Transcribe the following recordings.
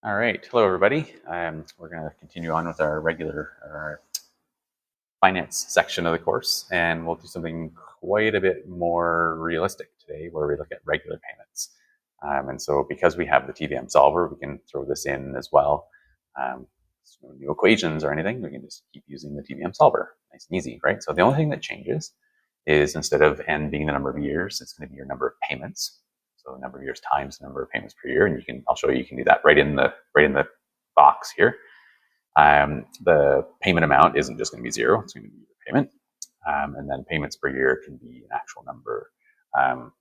All right, hello everybody. We're going to continue on with our regular finance section of the course, and we'll do something quite a bit more realistic today, where we look at regular payments. And so, because we have the TVM solver, we can throw this in as well. So no new equations or anything. We can just keep using the TVM solver. Nice and easy, right? So the only thing that changes is instead of n being the number of years, it's going to be your number of payments. So number of years times the number of payments per year, and I'll show you can do that right in the box here. The payment amount isn't just going to be zero; it's going to be your payment, and then payments per year can be an actual number,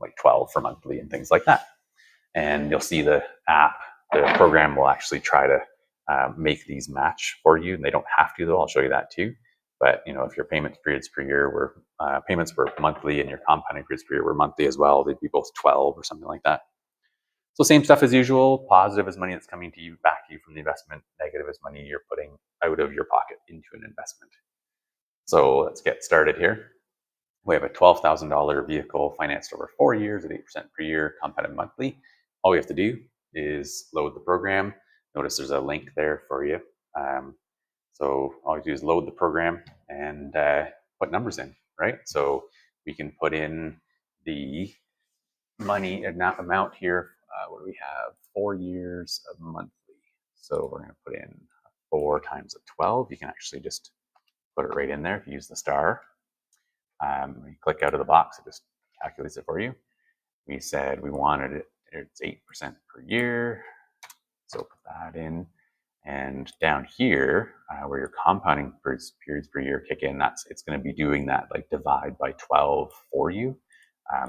like 12 for monthly and things like that. And you'll see the program will actually try to make these match for you, and they don't have to though. I'll show you that too. But if your payment periods per year were payments were monthly and your compounding periods per year were monthly as well, they'd be both 12 or something like that. So same stuff as usual. Positive is money that's coming to you, back to you from the investment. Negative is money you're putting out of your pocket into an investment. So let's get started here. We have a $12,000 vehicle financed over 4 years at 8% per year, compounded monthly. All we have to do is load the program. Notice there's a link there for you. So all you do is load the program and put numbers in, right? So we can put in the money amount here. What do we have? 4 years of monthly. So we're going to put in 4 times 12. You can actually just put it right in there if you use the star. When you click out of the box, it just calculates it for you. We said we wanted it's 8% per year. So put that in. And down here, where your compounding periods per year kick in, it's going to be doing that, like divide by 12 for you.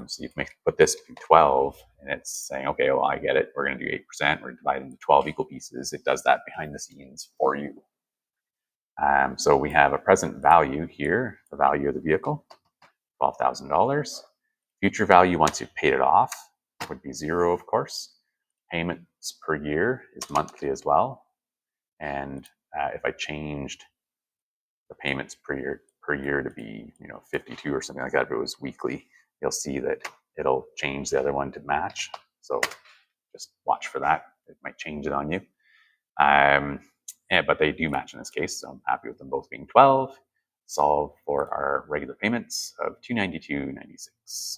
So you can put this to 12, and it's saying, okay, well, I get it. We're going to do 8%. We're dividing into 12 equal pieces. It does that behind the scenes for you. So we have a present value here, the value of the vehicle, $12,000. Future value, once you've paid it off, would be zero, of course. Payments per year is monthly as well. And if I changed the payments per year to be 52 or something like that, if it was weekly, you'll see that it'll change the other one to match. So just watch for that. It might change it on you. But they do match in this case, so I'm happy with them both being 12. Solve for our regular payments of $292.96.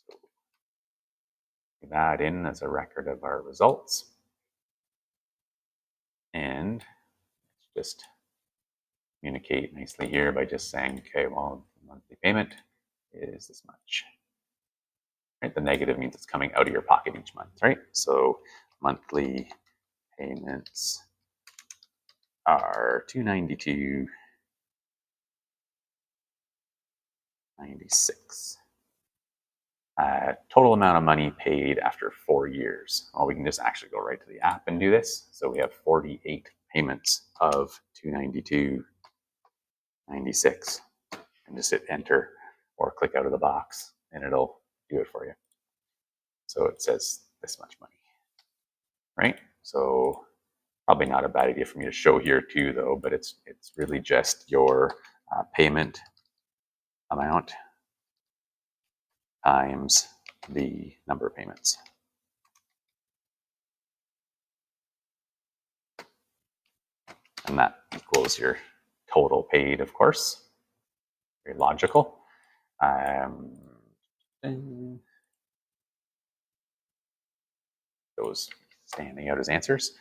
So that in as a record of our results. And just communicate nicely here by just saying, okay, well, the monthly payment is this much. Right? The negative means it's coming out of your pocket each month, right? So monthly payments are $292.96. Total amount of money paid after 4 years. Well, we can just actually go right to the app and do this. So we have 48 payments of $292.96, and just hit enter or click out of the box, and it'll do it for you. So it says this much money, right? So probably not a bad idea for me to show here too, though, but it's really just your payment amount times the number of payments. And that equals your total paid, of course. Very logical. Those standing out as answers.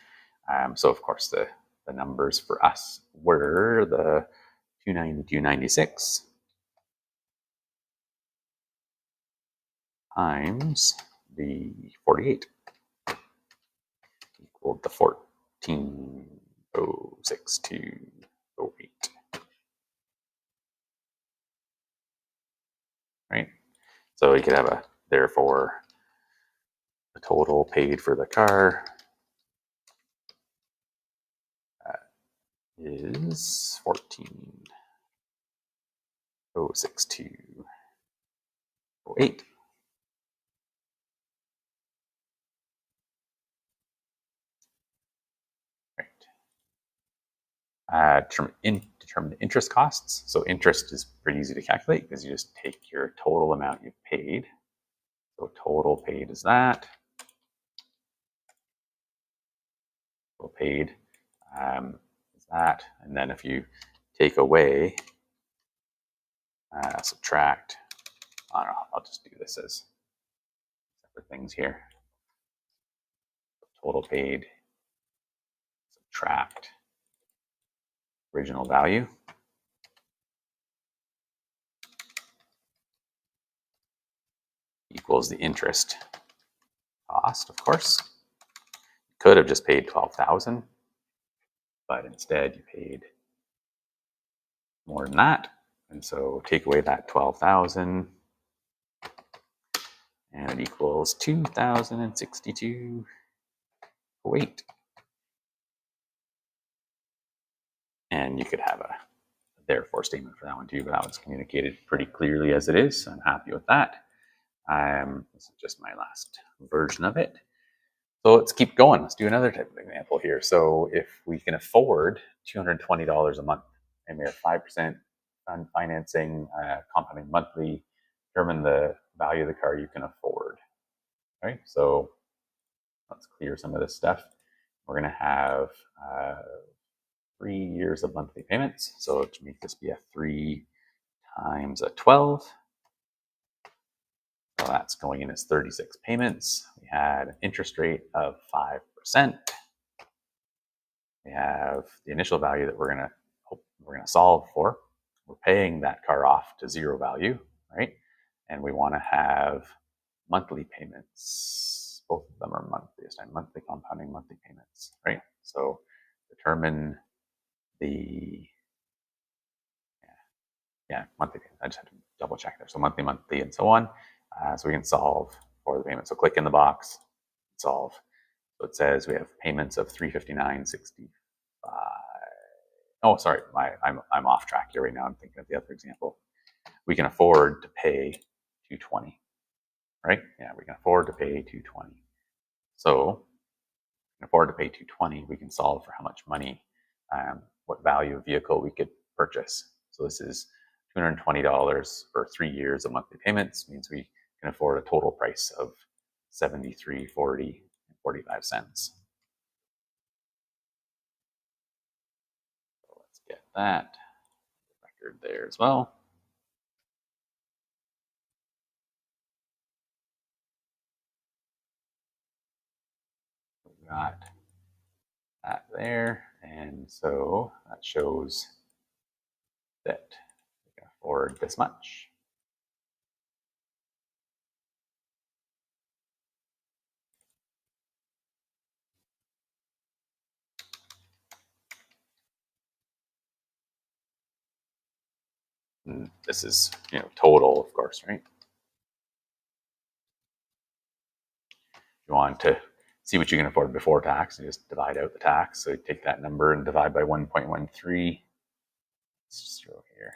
So of course the numbers for us were the $292.96 times the 48 equaled the 14,062.08. Right? So you could have therefore the total paid for the car is 14,062.08. Determine the interest costs. So interest is pretty easy to calculate because you just take your total amount you've paid. So total paid is that. total paid is that. And then if you take away, subtract, I don't know, I'll just do this as separate things here. Total paid, subtract original value. Equals the interest cost, of course. You could have just paid $12,000, but instead you paid more than that. And so take away that $12,000 and it equals $2,062.08. And you could have a therefore statement for that one too, but that one's communicated pretty clearly as it is. So I'm happy with that. This is just my last version of it. So let's keep going. Let's do another type of example here. So if we can afford $220 a month and we have 5% on financing, compounding monthly, determine the value of the car you can afford. All right, so let's clear some of this stuff. We're going to have 3 years of monthly payments. So to make this be a 3 times a 12. So that's going in as 36 payments. We had an interest rate of 5%. We have the initial value that we're going to solve for. We're paying that car off to zero value, right? And we want to have monthly payments. Both of them are monthly this time, monthly compounding monthly payments, right? So determine the monthly payments. I just had to double check there. So monthly, and so on. So we can solve for the payment. So click in the box, solve. So it says we have payments of $359.65. Oh, sorry, I'm off track here right now. I'm thinking of the other example. We can afford to pay $220, right? Yeah, we can afford to pay $220. So we can afford to pay $220. We can solve for how much money, what value of vehicle we could purchase. So this is $220 for 3 years of monthly payments. Means we can afford a total price of $73.40.45. So let's get that record there as well. We got that there, and so that shows that we can afford this much. And this is, total, of course, right? If you want to see what you can afford before tax, you just divide out the tax. So you take that number and divide by 1.13. Let's just throw here.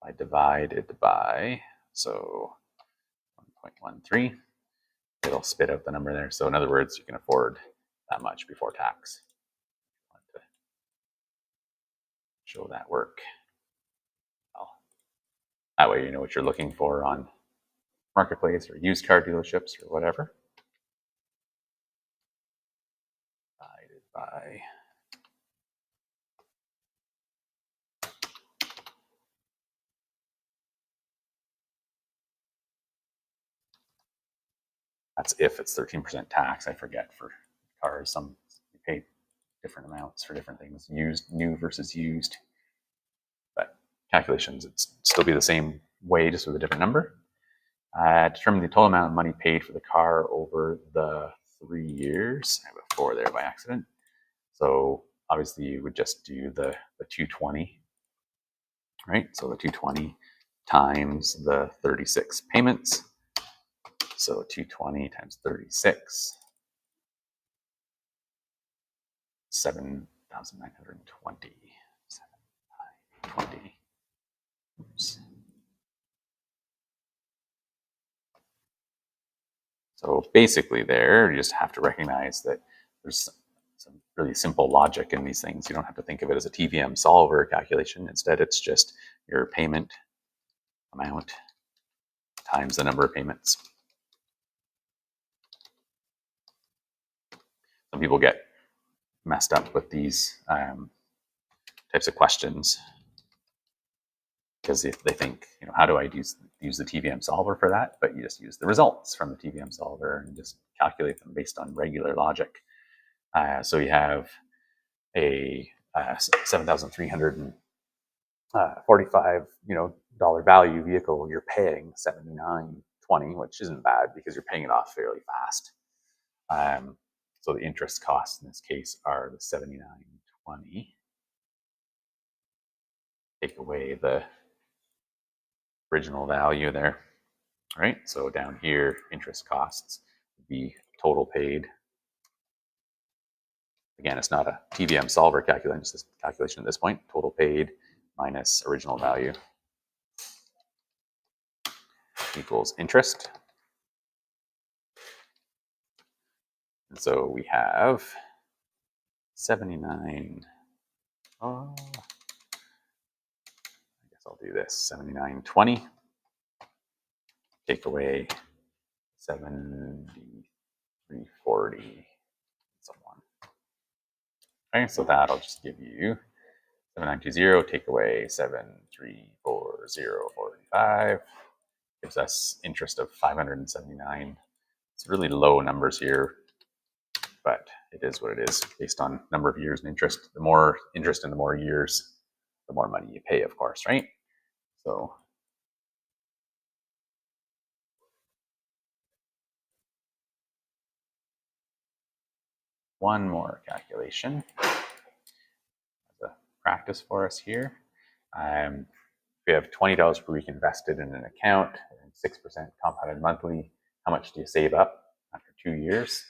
I divide it by, so 1.13. It'll spit out the number there. So in other words, you can afford that much before tax. I want to show that work. Well, that way you know what you're looking for on marketplace or used car dealerships or whatever. Divided by that's if it's 13% tax. I forget for cars. Some you pay different amounts for different things, used, new versus used. But calculations, it's still be the same way, just with a different number. Determine the total amount of money paid for the car over the 3 years. I have a 4 there by accident. So obviously you would just do the 220, right? So the 220 times the 36 payments. So 220 times 36, 7,920. 7,920. Oops. So basically there, you just have to recognize that there's some really simple logic in these things. You don't have to think of it as a TVM solver calculation. Instead, it's just your payment amount times the number of payments. Some people get messed up with these types of questions, because if they think, how do I use the TVM solver for that? But you just use the results from the TVM solver and just calculate them based on regular logic. So you have a $7,345 dollar value vehicle. You're paying $79.20, which isn't bad because you're paying it off fairly fast. So the interest costs in this case are the $79.20. Take away the original value there, right? So down here, interest costs would be total paid. Again, it's not a TVM solver calculation, it's just calculation at this point. Total paid minus original value equals interest. And so we have 79. I guess I'll do this. 79.20. Take away 73.40. So on. Okay, so that'll just give you 7920. Take away 7340.45. Gives us interest of 579. It's really low numbers here, but it is what it is based on number of years and interest. The more interest and the more years, the more money you pay, of course, right? So one more calculation as a practice for us here. We have $20 per week invested in an account, and 6% compounded monthly. How much do you save up after 2 years?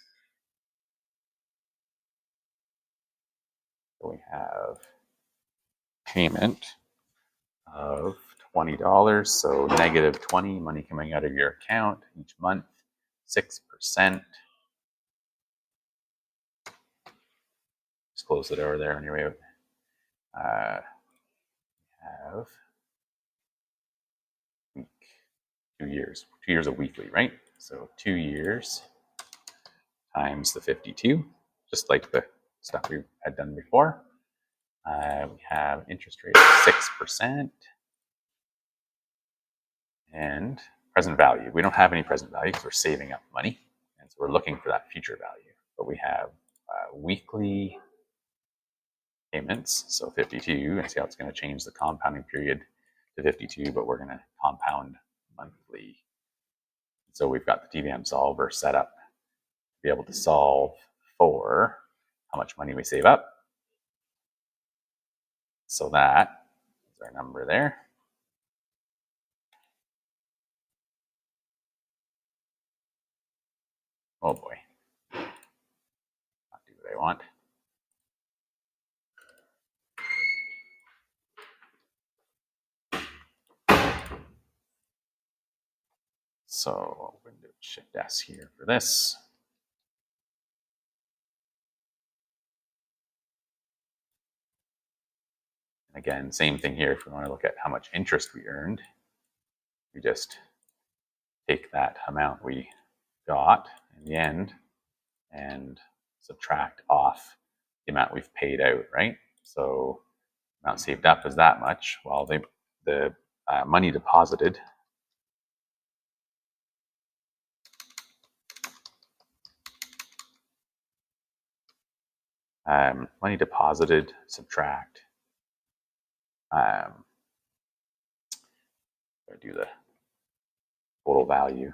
So we have payment of $20, so negative 20, money coming out of your account each month, 6%. Just close the door there on your way out. Have week, 2 years. 2 years of weekly, right? So 2 years times the 52, just like the stuff we had done before. We have interest rate of 6% and present value. We don't have any present value because we're saving up money, and so we're looking for that future value. But we have weekly payments, so 52, and see how it's going to change the compounding period to 52, but we're going to compound monthly. So we've got the TVM solver set up to be able to solve for how much money we save up. So that is our number there. Oh boy, not do what I want. So Windows Shift S here for this. Again, same thing here. If we want to look at how much interest we earned, we just take that amount we got in the end and subtract off the amount we've paid out, right? So amount saved up is that much, while the money deposited subtract do the total value.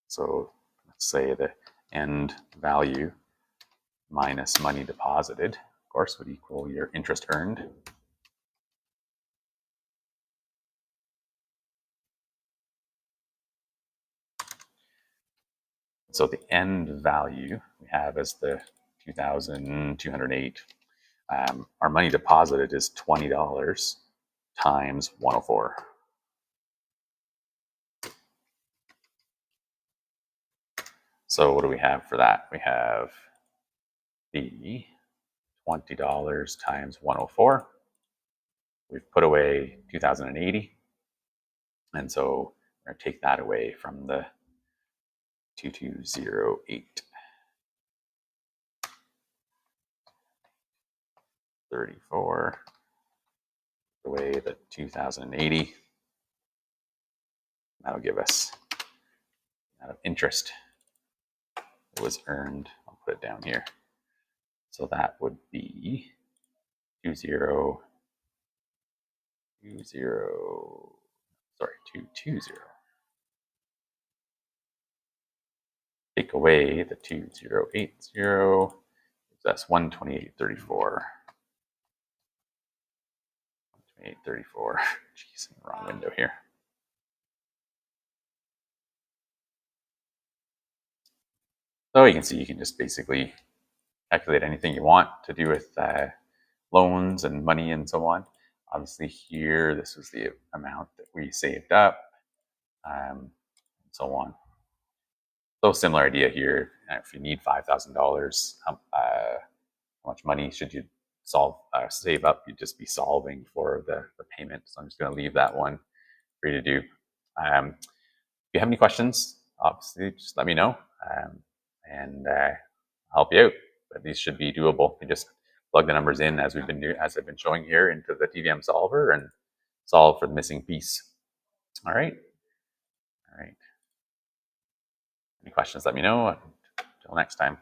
So let's say the end value minus money deposited, of course, would equal your interest earned. So the end value we have is the 2,208. Our money deposited is $20 times 104. So what do we have for that? We have the $20 times 104. We've put away 2,080. And so we're going to take that away from the 2208. 34 away the 2080. That'll give us amount of interest that was earned. I'll put it down here. So that would be 220. Take away the 2080. That's 128.34. 128.34. Jeez, in the wrong window here. So you can see you can just basically calculate anything you want to do with loans and money and so on. Obviously here, this was the amount that we saved up, and so on. So similar idea here. If you need $5,000, how much money should you save up? You'd just be solving for the payment. So I'm just going to leave that one for you to do. If you have any questions, obviously just let me know, and I'll help you out. But these should be doable. You just plug the numbers in as I've been showing here into the TVM solver and solve for the missing piece. All right. Any questions, let me know. Until next time.